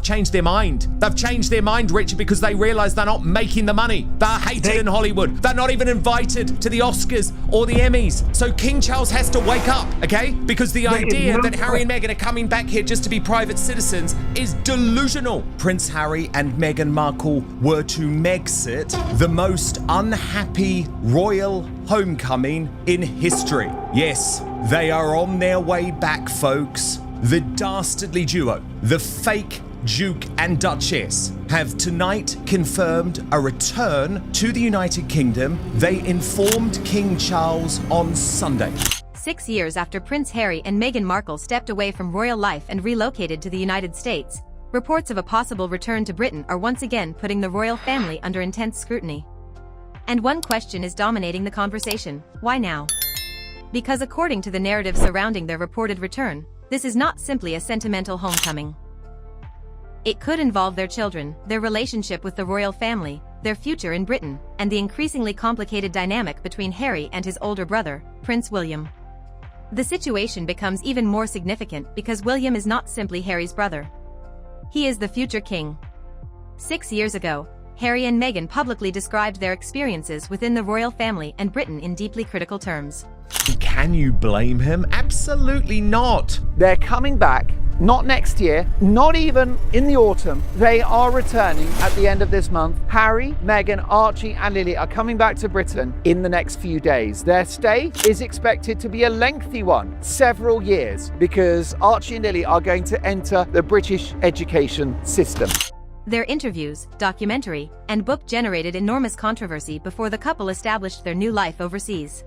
changed their mind. They've changed their mind, Richard, because they realise they're not making the money. They're hated in Hollywood. They're not even invited to the Oscars or the Emmys. So King Charles has to wake up, okay? Because the idea that Harry and Meghan are coming back here just to be private citizens is delusional. Prince Harry and Meghan Markle were to Megxit the most unhappy royal homecoming in history. Yes, they are on their way back, folks. The dastardly duo, the fake Duke and Duchess, have tonight confirmed a return to the United Kingdom. They informed King Charles on Sunday. 6 years after Prince Harry and Meghan Markle stepped away from royal life and relocated to the United States, reports of a possible return to Britain are once again putting the royal family under intense scrutiny. And one question is dominating the conversation: why now? Because according to the narrative surrounding their reported return, this is not simply a sentimental homecoming. It could involve their children, their relationship with the royal family, their future in Britain, and the increasingly complicated dynamic between Harry and his older brother, Prince William. The situation becomes even more significant because William is not simply Harry's brother. He is the future king. 6 years ago, Harry and Meghan publicly described their experiences within the royal family and Britain in deeply critical terms. Can you blame him? Absolutely not. They're coming back, not next year, not even in the autumn. They are returning at the end of this month. Harry, Meghan, Archie and Lily are coming back to Britain in the next few days. Their stay is expected to be a lengthy one, several years, because Archie and Lily are going to enter the British education system. Their interviews, documentary, and book generated enormous controversy before the couple established their new life overseas.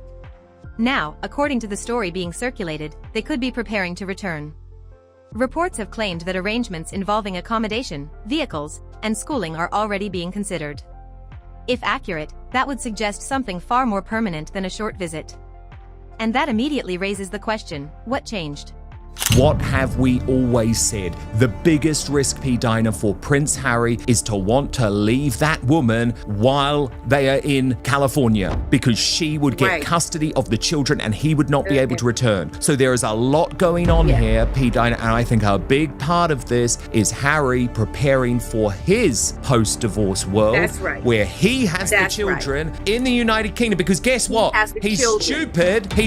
Now, according to the story being circulated, they could be preparing to return. Reports have claimed that arrangements involving accommodation, vehicles, and schooling are already being considered. If accurate, that would suggest something far more permanent than a short visit. And that immediately raises the question: what changed? What have we always said? The biggest risk, P. Dinah, for Prince Harry is to want to leave that woman while they are in California, because she would get custody of the children and he would not be able to return. So there is a lot going on here, P. Dinah, and I think a big part of this is Harry preparing for his post-divorce world, where he has the children in the United Kingdom. Because guess what? He's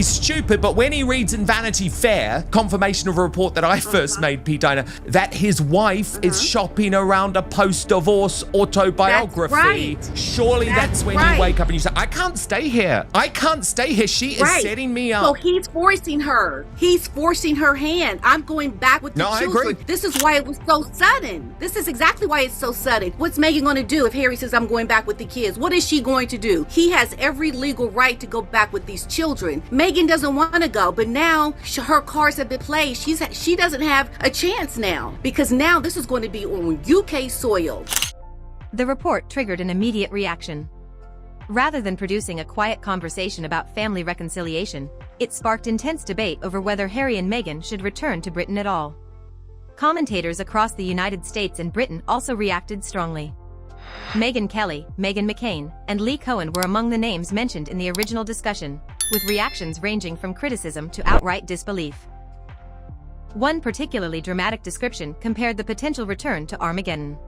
stupid, but when he reads in Vanity Fair, confirmation of a report that I first made, P. Dinah, that his wife is shopping around a post-divorce autobiography. Surely that's when you wake up and you say, I can't stay here. I can't stay here. She is setting me up. So he's forcing her. He's forcing her hand. I'm going back with the children. I agree. This is why it was so sudden. This is exactly why it's so sudden. What's Meghan going to do if Harry says, I'm going back with the kids? What is she going to do? He has every legal right to go back with these children. Meghan doesn't want to go, but now her cards have been played. She doesn't have a chance now, because now this is going to be on UK soil. The report triggered an immediate reaction. Rather than producing a quiet conversation about family reconciliation, it sparked intense debate over whether Harry and Meghan should return to Britain at all. Commentators across the United States and Britain also reacted strongly. Megyn Kelly, Meghan McCain, and Lee Cohen were among the names mentioned in the original discussion, with reactions ranging from criticism to outright disbelief. One particularly dramatic description compared the potential return to Armageddon.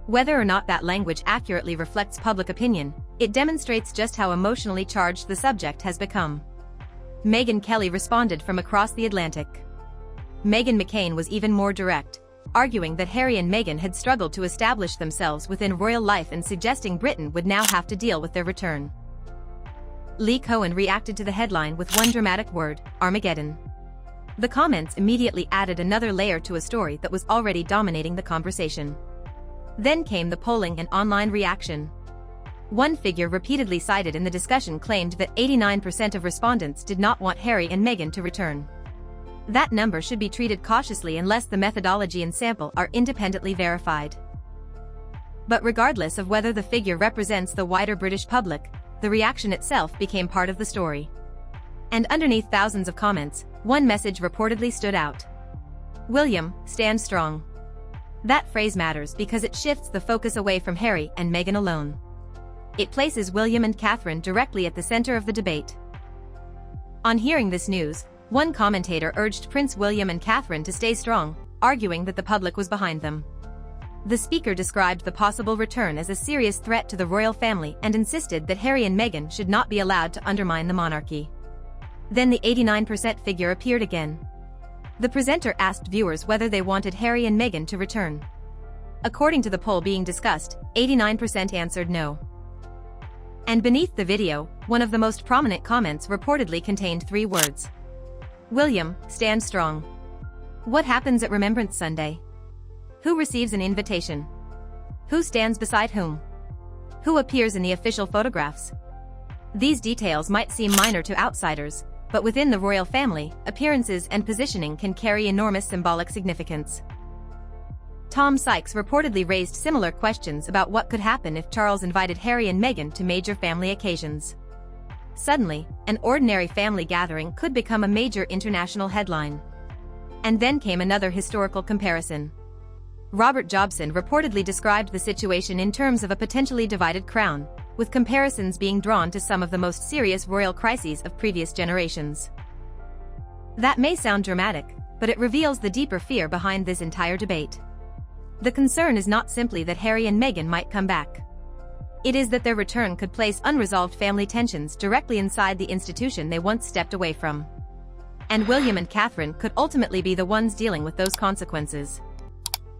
Whether or not that language accurately reflects public opinion, it demonstrates just how emotionally charged the subject has become. Megyn Kelly responded from across the Atlantic. Meghan McCain was even more direct, arguing that Harry and Meghan had struggled to establish themselves within royal life and suggesting Britain would now have to deal with their return. Lee Cohen reacted to the headline with one dramatic word: Armageddon. The comments immediately added another layer to a story that was already dominating the conversation. Then came the polling and online reaction. One figure repeatedly cited in the discussion claimed that 89% of respondents did not want Harry and Meghan to return. That number should be treated cautiously unless the methodology and sample are independently verified. But regardless of whether the figure represents the wider British public, the reaction itself became part of the story. And underneath thousands of comments, one message reportedly stood out. William, stand strong. That phrase matters because it shifts the focus away from Harry and Meghan alone. It places William and Catherine directly at the center of the debate. On hearing this news, one commentator urged Prince William and Catherine to stay strong, arguing that the public was behind them. The speaker described the possible return as a serious threat to the royal family and insisted that Harry and Meghan should not be allowed to undermine the monarchy. Then the 89% figure appeared again. The presenter asked viewers whether they wanted Harry and Meghan to return. According to the poll being discussed, 89% answered no. And beneath the video, one of the most prominent comments reportedly contained 3 words. William, stand strong. What happens at Remembrance Sunday? Who receives an invitation? Who stands beside whom? Who appears in the official photographs? These details might seem minor to outsiders, but within the royal family, appearances and positioning can carry enormous symbolic significance. Tom Sykes reportedly raised similar questions about what could happen if Charles invited Harry and Meghan to major family occasions. Suddenly, an ordinary family gathering could become a major international headline. And then came another historical comparison. Robert Jobson reportedly described the situation in terms of a potentially divided crown, with comparisons being drawn to some of the most serious royal crises of previous generations. That may sound dramatic, but it reveals the deeper fear behind this entire debate. The concern is not simply that Harry and Meghan might come back. It is that their return could place unresolved family tensions directly inside the institution they once stepped away from. And William and Catherine could ultimately be the ones dealing with those consequences.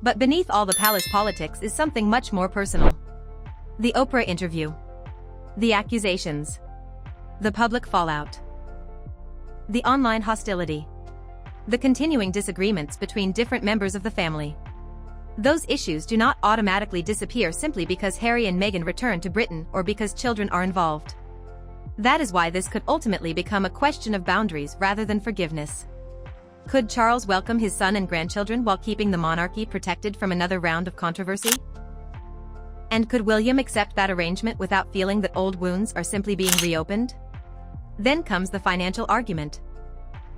But beneath all the palace politics is something much more personal. The Oprah interview. The accusations. The public fallout. The online hostility. The continuing disagreements between different members of the family. Those issues do not automatically disappear simply because Harry and Meghan return to Britain or because children are involved. That is why this could ultimately become a question of boundaries rather than forgiveness. Could Charles welcome his son and grandchildren while keeping the monarchy protected from another round of controversy? And could William accept that arrangement without feeling that old wounds are simply being reopened? Then comes the financial argument.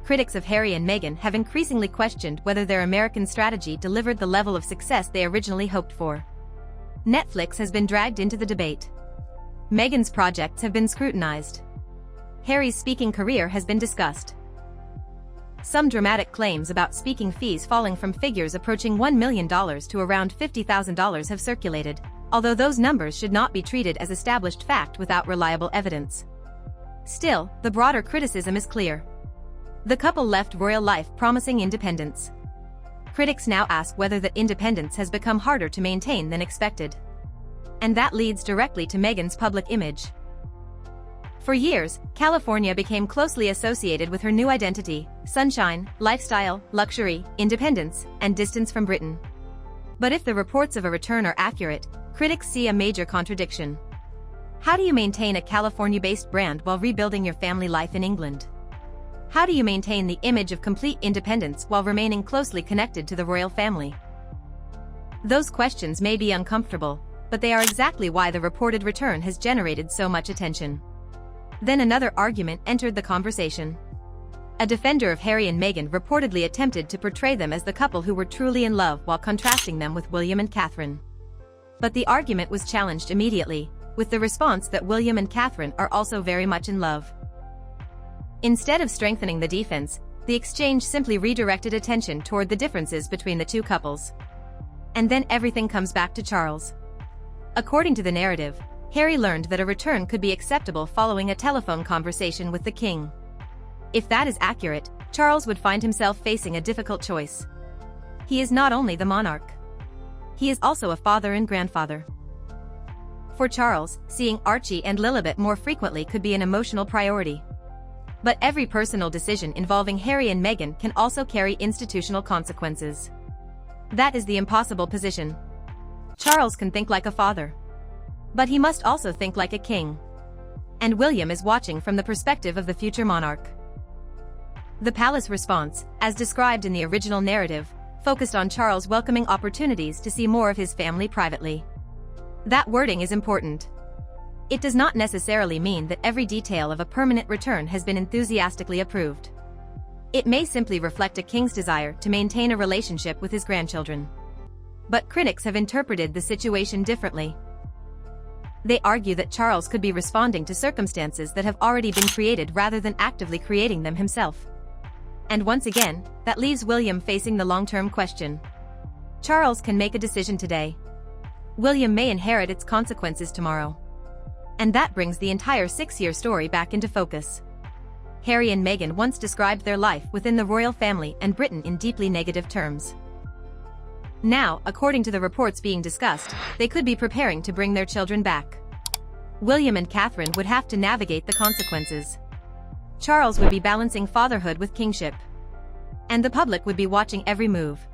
Critics of Harry and Meghan have increasingly questioned whether their American strategy delivered the level of success they originally hoped for. Netflix has been dragged into the debate. Meghan's projects have been scrutinized. Harry's speaking career has been discussed. Some dramatic claims about speaking fees falling from figures approaching $1 million to around $50,000 have circulated, although those numbers should not be treated as established fact without reliable evidence. Still, the broader criticism is clear. The couple left royal life promising independence. Critics now ask whether that independence has become harder to maintain than expected. And that leads directly to Meghan's public image. For years, California became closely associated with her new identity: sunshine, lifestyle, luxury, independence, and distance from Britain. But if the reports of a return are accurate, critics see a major contradiction. How do you maintain a California-based brand while rebuilding your family life in England? How do you maintain the image of complete independence while remaining closely connected to the royal family? Those questions may be uncomfortable, but they are exactly why the reported return has generated so much attention. Then another argument entered the conversation. A defender of Harry and Meghan reportedly attempted to portray them as the couple who were truly in love while contrasting them with William and Catherine. But the argument was challenged immediately, with the response that William and Catherine are also very much in love. Instead of strengthening the defense, the exchange simply redirected attention toward the differences between the two couples. And then everything comes back to Charles. According to the narrative, Harry learned that a return could be acceptable following a telephone conversation with the king. If that is accurate, Charles would find himself facing a difficult choice. He is not only the monarch. He is also a father and grandfather. For Charles, seeing Archie and Lilibet more frequently could be an emotional priority. But every personal decision involving Harry and Meghan can also carry institutional consequences. That is the impossible position. Charles can think like a father. But he must also think like a king. And William is watching from the perspective of the future monarch. The palace response, as described in the original narrative, focused on Charles welcoming opportunities to see more of his family privately. That wording is important. It does not necessarily mean that every detail of a permanent return has been enthusiastically approved. It may simply reflect a king's desire to maintain a relationship with his grandchildren. But critics have interpreted the situation differently. They argue that Charles could be responding to circumstances that have already been created rather than actively creating them himself. And once again, that leaves William facing the long-term question. Charles can make a decision today. William may inherit its consequences tomorrow. And that brings the entire 6-year story back into focus. Harry and Meghan once described their life within the royal family and Britain in deeply negative terms. Now, according to the reports being discussed, they could be preparing to bring their children back. William and Catherine would have to navigate the consequences. Charles would be balancing fatherhood with kingship. And the public would be watching every move.